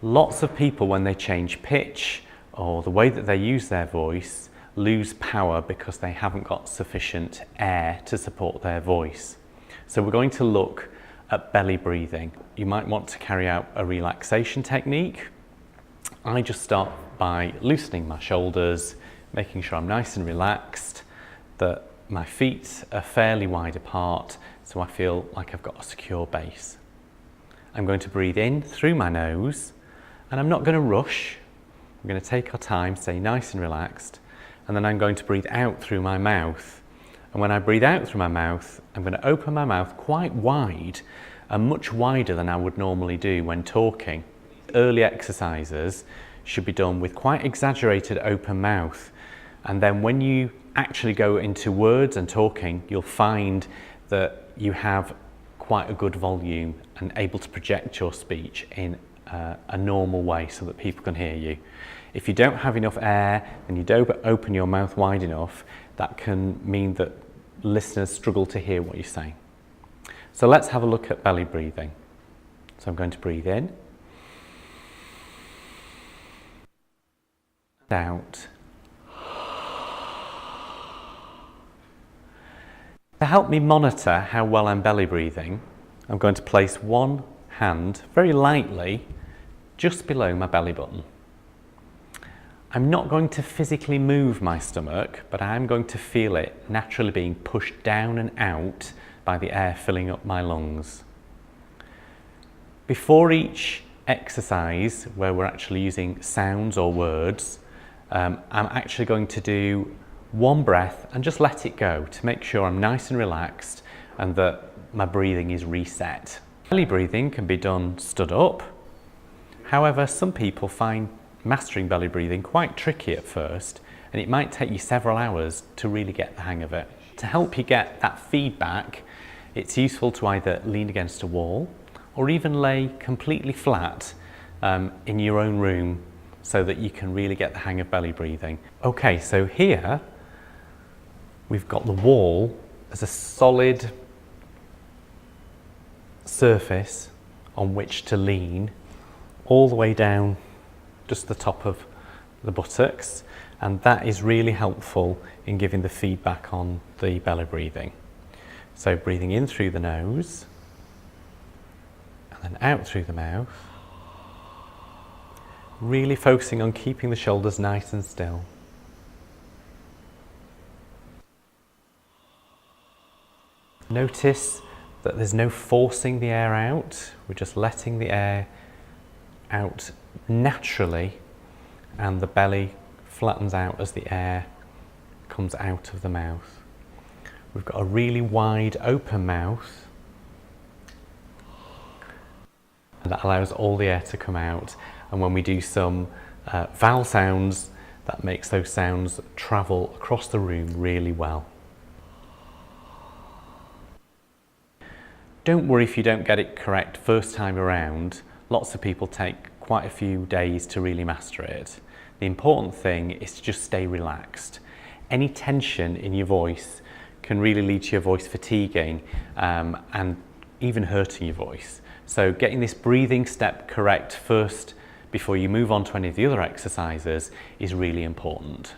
Lots of people, when they change pitch or the way that they use their voice, lose power because they haven't got sufficient air to support their voice. So we're going to look at belly breathing. You might want to carry out a relaxation technique. I just start by loosening my shoulders, making sure I'm nice and relaxed, that my feet are fairly wide apart, so I feel like I've got a secure base. I'm going to breathe in through my nose, and I'm not going to rush. I'm going to take our time, stay nice and relaxed, and then I'm going to breathe out through my mouth. And when I breathe out through my mouth, I'm going to open my mouth quite wide, and much wider than I would normally do when talking. Early exercises should be done with quite exaggerated open mouth, and then when you actually go into words and talking, you'll find that you have quite a good volume and able to project your speech in a normal way so that people can hear you. If you don't have enough air and you don't open your mouth wide enough, that can mean that listeners struggle to hear what you're saying. So let's have a look at belly breathing. So I'm going to breathe in, and out. To help me monitor how well I'm belly breathing, I'm going to place one hand very lightly just below my belly button. I'm not going to physically move my stomach, but I'm going to feel it naturally being pushed down and out by the air filling up my lungs. Before each exercise, where we're actually using sounds or words, I'm actually going to do one breath and just let it go to make sure I'm nice and relaxed and that my breathing is reset. Belly breathing can be done stood up. However, some people find mastering belly breathing quite tricky at first, and it might take you several hours to really get the hang of it. To help you get that feedback, it's useful to either lean against a wall or even lay completely flat in your own room so that you can really get the hang of belly breathing. Okay, so here we've got the wall as a solid surface on which to lean all the way down just the top of the buttocks, and that is really helpful in giving the feedback on the belly breathing. So breathing in through the nose and then out through the mouth, really focusing on keeping the shoulders nice and still. Notice that there's no forcing the air out, we're just letting the air out naturally, and the belly flattens out as the air comes out of the mouth. We've got a really wide open mouth, and that allows all the air to come out, and when we do some vowel sounds, that makes those sounds travel across the room really well. Don't worry if you don't get it correct first time around. Lots of people take quite a few days to really master it. The important thing is to just stay relaxed. Any tension in your voice can really lead to your voice fatiguing and even hurting your voice. So getting this breathing step correct first before you move on to any of the other exercises is really important.